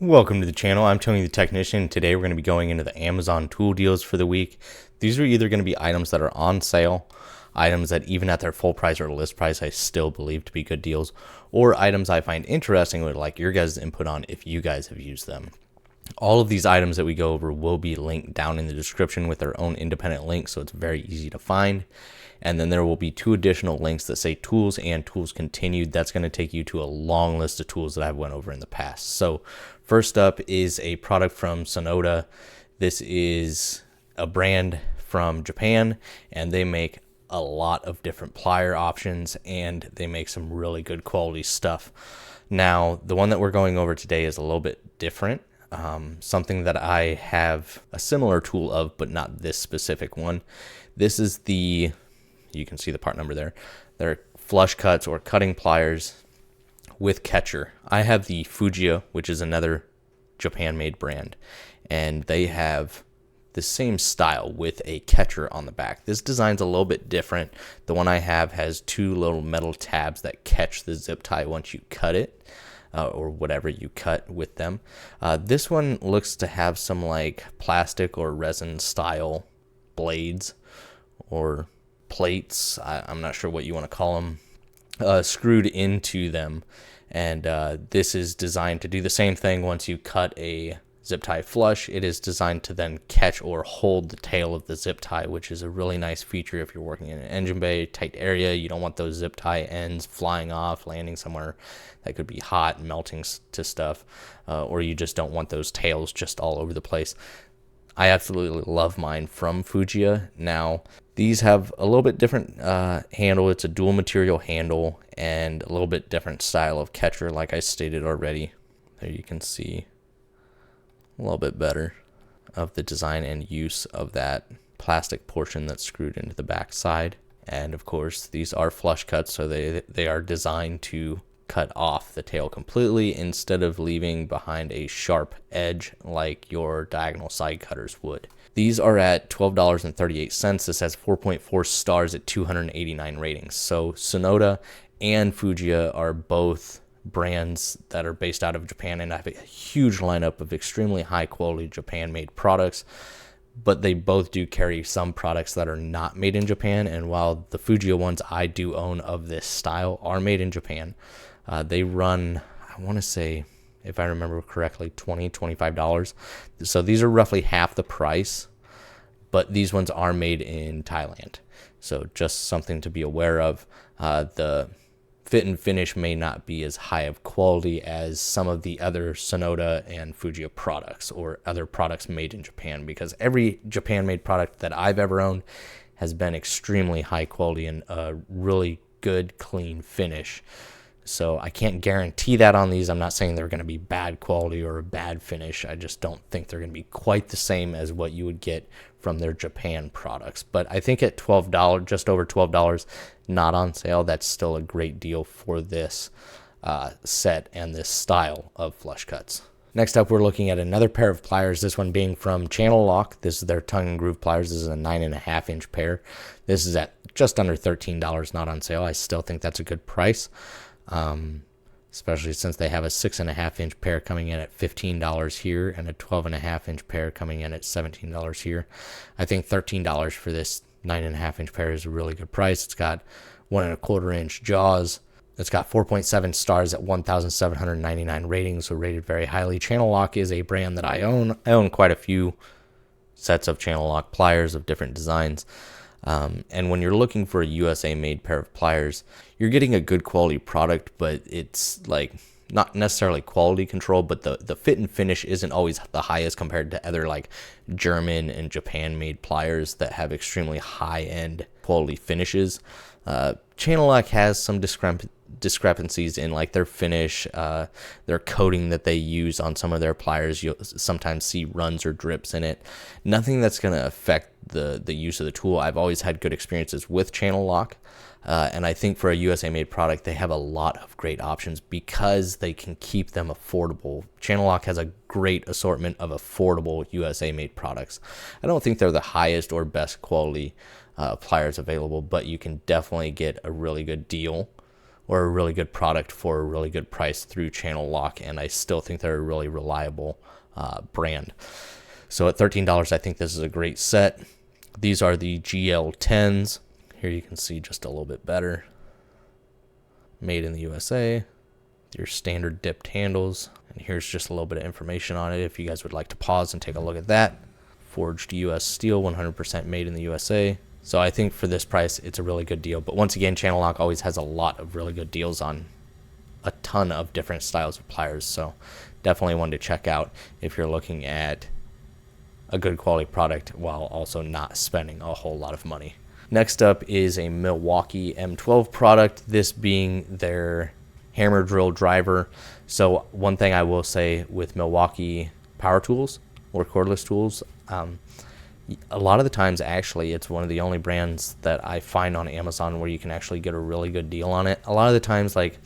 Welcome to the channel. I'm Tony the Technician. Today we're going to be going into the Amazon tool deals for the week. These are either going to be items that are on sale, items that even at their full price or list price I still believe to be good deals, or items I find interesting would like your guys' input on if you guys have used them. All of these items that we go over will be linked down in the description with their own independent links, so it's very easy to find. And then there will be 2 additional links that say tools and tools continued. That's going to take you to a long list of tools that I've went over in the past. So first up is a product from Tsunoda. This is a brand from Japan, and they make a lot of different plier options, and they make some really good quality stuff. Now, the one that we're going over today is a little bit different. Something that I have a similar tool of, but not this specific one. This is the, you can see the part number there. They're flush cuts or cutting pliers with catcher. I have the Fujio, which is another Japan-made brand, and they have the same style with a catcher on the back. This design's a little bit different. The one I have has 2 little metal tabs that catch the zip tie once you cut it. Or whatever you cut with them. This one looks to have some like plastic or resin style blades or plates. I'm not sure what you want to call them, screwed into them. And this is designed to do the same thing. Once you cut a zip tie flush, it is designed to then catch or hold the tail of the zip tie, which is a really nice feature if you're working in an engine bay, tight area. You don't want those zip tie ends flying off, landing somewhere that could be hot and melting to stuff, or you just don't want those tails just all over the place. I absolutely love mine from Fujio. Now, these have a little bit different handle. It's a dual material handle and a little bit different style of catcher, like I stated already. There you can see a little bit better of the design and use of that plastic portion that's screwed into the back side. And of course, these are flush cuts, so they are designed to cut off the tail completely instead of leaving behind a sharp edge like your diagonal side cutters would. These are at $12.38. This has 4.4 stars at 289 ratings. So Tsunoda and Fujio are both brands that are based out of Japan, and I have a huge lineup of extremely high quality Japan-made products, but they both do carry some products that are not made in Japan. And while the Fujio ones I do own of this style are made in Japan, they run, I want to say, if I remember correctly, $25. So these are roughly half the price, but these ones are made in Thailand. So just something to be aware of. The fit and finish may not be as high of quality as some of the other Tsunoda and Fujio products or other products made in Japan, because every Japan-made product that I've ever owned has been extremely high quality and a really good, clean finish. So I can't guarantee that on these. I'm not saying they're going to be bad quality or a bad finish. I just don't think they're going to be quite the same as what you would get from their Japan products. But I think at $12, just over $12, not on sale, that's still a great deal for this set and this style of flush cuts. Next up, we're looking at another pair of pliers, this one being from Channellock. This is their tongue and groove pliers. This is a 9.5-inch pair. This is at just under $13, not on sale. I still think that's a good price. Especially since they have a 6.5-inch pair coming in at $15 here and a 12.5-inch pair coming in at $17 here. I think $13 for this 9.5-inch pair is a really good price. It's got 1.25-inch jaws. It's got 4.7 stars at 1,799 ratings, so rated very highly. Channellock is a brand that I own. I own quite a few sets of Channellock pliers of different designs. And when you're looking for a USA made pair of pliers, you're getting a good quality product, but it's like not necessarily quality control, but the fit and finish isn't always the highest compared to other like German and Japan made pliers that have extremely high end quality finishes. Channellock has some discrepancies in like their finish, their coating that they use on some of their pliers. You'll sometimes see runs or drips in it. Nothing that's going to affect the use of the tool. I've always had good experiences with Channellock, and I think for a USA made product, they have a lot of great options because they can keep them affordable. Channellock has a great assortment of affordable USA made products. I don't think they're the highest or best quality pliers available, but you can definitely get a really good deal or a really good product for a really good price through Channellock, and I still think they're a really reliable brand. So at $13, I think this is a great set. These are the GL10s. Here you can see just a little bit better. Made in the USA. Your standard dipped handles. And here's just a little bit of information on it if you guys would like to pause and take a look at that. Forged US steel, 100% made in the USA. So I think for this price, it's a really good deal. But once again, Channellock always has a lot of really good deals on a ton of different styles of pliers. So definitely one to check out if you're looking at a good quality product while also not spending a whole lot of money. Next up is a Milwaukee M12 product, this being their hammer drill driver. So one thing I will say with Milwaukee power tools or cordless tools, a lot of the times actually it's one of the only brands that I find on Amazon where you can actually get a really good deal on it. A lot of the times, like,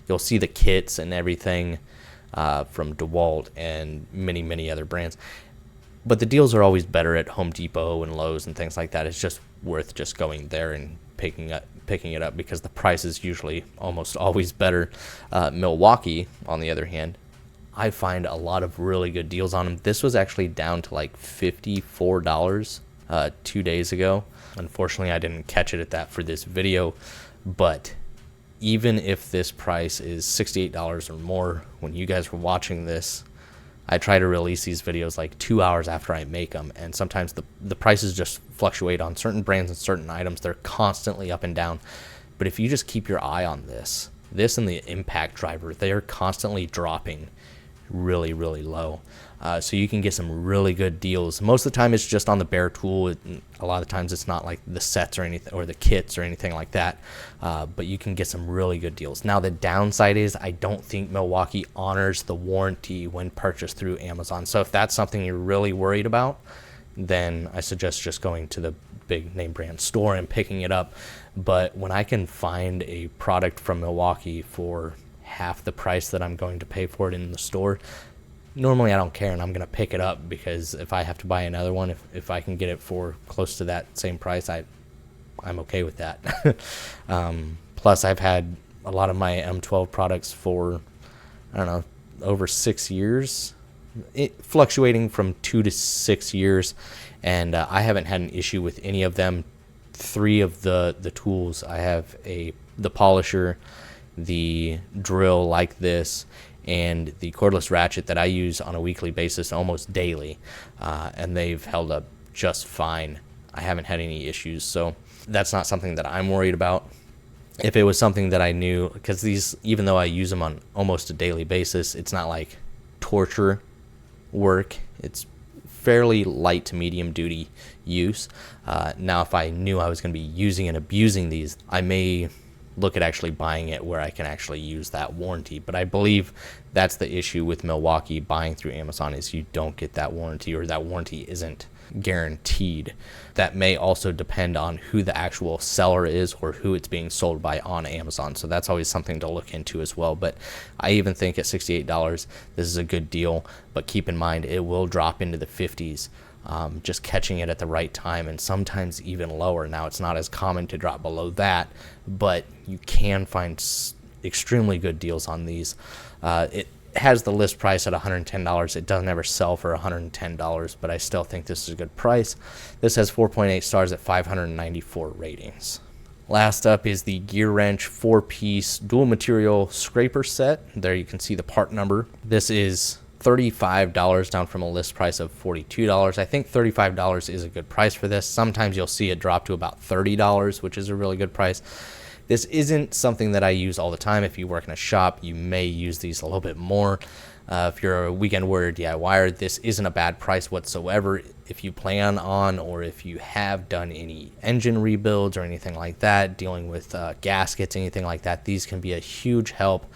you'll see the kits and everything from DeWalt and many other brands, but the deals are always better at Home Depot and Lowe's and things like that. It's just worth just going there and picking it up because the price is usually almost always better. Milwaukee, on the other hand, I find a lot of really good deals on them. This was actually down to like $54 2 days ago. Unfortunately, I didn't catch it at that for this video, but even if this price is $68 or more, when you guys were watching this, I try to release these videos like 2 hours after I make them, and sometimes the prices just fluctuate on certain brands and certain items. They're constantly up and down. But if you just keep your eye on this and the impact driver, they are constantly dropping really low. So you can get some really good deals. Most of the time it's just on the bare tool. A lot of times it's not like the sets or anything or the kits or anything like that. But you can get some really good deals. Now the downside is I don't think Milwaukee honors the warranty when purchased through Amazon. So if that's something you're really worried about, then I suggest just going to the big name brand store and picking it up. But when I can find a product from Milwaukee for half the price that I'm going to pay for it in the store, normally I don't care and I'm going to pick it up, because if I have to buy another one, if I can get it for close to that same price, I'm okay with that. Plus I've had a lot of my M12 products for, I don't know, over 6 years, fluctuating from 2 to 6 years, and I haven't had an issue with any of them. 3 of the tools I have, the polisher, the drill like this, and the cordless ratchet that I use on a weekly basis almost daily, and they've held up just fine. I haven't had any issues, so that's not something that I'm worried about. If it was something that I knew, because these, even though I use them on almost a daily basis, it's not like torture work. It's fairly light to medium duty use. Now if I knew I was going to be using and abusing these, I may look at actually buying it where I can actually use that warranty. But I believe that's the issue with Milwaukee buying through Amazon, is you don't get that warranty, or that warranty isn't guaranteed. That may also depend on who the actual seller is or who it's being sold by on Amazon. So that's always something to look into as well. But I even think at $68, this is a good deal. But keep in mind, it will drop into the 50s. Just catching it at the right time, and sometimes even lower. Now it's not as common to drop below that, but you can find extremely good deals on these. It has the list price at $110. It doesn't ever sell for $110, but I still think this is a good price. This has 4.8 stars at 594 ratings. Last up is the Gearwrench 4-piece dual material scraper set. There you can see the part number. This is $35, down from a list price of $42. I think $35 is a good price for this. Sometimes you'll see it drop to about $30, which is a really good price. This isn't something that I use all the time. If you work in a shop, you may use these a little bit more. If you're a weekend warrior DIYer, this isn't a bad price whatsoever. If you plan on, or if you have done any engine rebuilds or anything like that, dealing with gaskets, anything like that, these can be a huge help.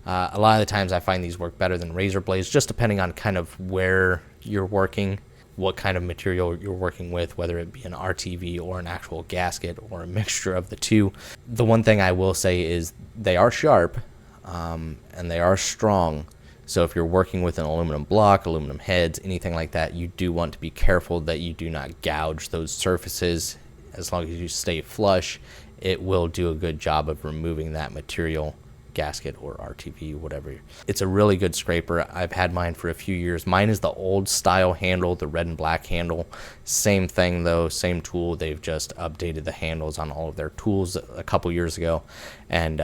A lot of the times I find these work better than razor blades, just depending on kind of where you're working, what kind of material you're working with, whether it be an RTV or an actual gasket or a mixture of the two. The one thing I will say is they are sharp, and they are strong. So if you're working with an aluminum block, aluminum heads, anything like that, you do want to be careful that you do not gouge those surfaces. As long as you stay flush it will do a good job of removing that material, gasket or RTV, whatever. It's a really good scraper. I've had mine for a few years. Mine is the old style handle, the red and black handle. Same thing though, same tool. They've just updated the handles on all of their tools a couple years ago, and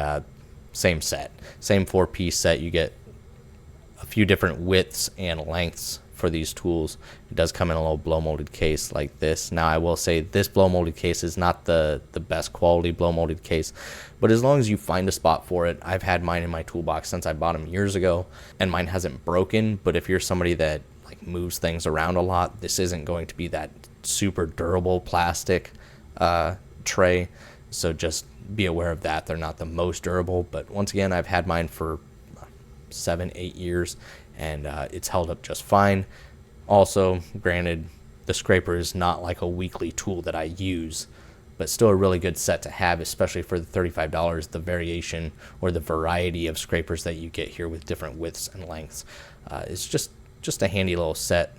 same set, same 4-piece set. You get a few different widths and lengths for these tools. It does come in a little blow molded case like this. Now I will say this blow molded case is not the best quality blow molded case, but as long as you find a spot for it, I've had mine in my toolbox since I bought them years ago, and mine hasn't broken. But if you're somebody that like moves things around a lot, this isn't going to be that super durable plastic tray, so just be aware of that. They're not the most durable, but once again, I've had mine for 7-8 years, and it's held up just fine. Also, granted, the scraper is not like a weekly tool that I use, but still a really good set to have, especially for the $35, the variation or the variety of scrapers that you get here with different widths and lengths. It's just a handy little set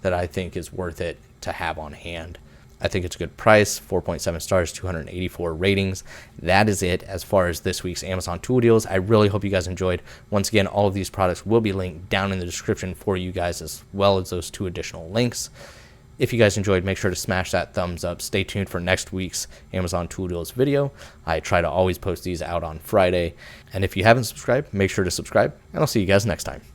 that I think is worth it to have on hand. I think it's a good price, 4.7 stars, 284 ratings. That is it as far as this week's Amazon tool deals. I really hope you guys enjoyed. Once again, all of these products will be linked down in the description for you guys, as well as those 2 additional links. If you guys enjoyed, make sure to smash that thumbs up. Stay tuned for next week's Amazon tool deals video. I try to always post these out on Friday. And if you haven't subscribed, make sure to subscribe, and I'll see you guys next time.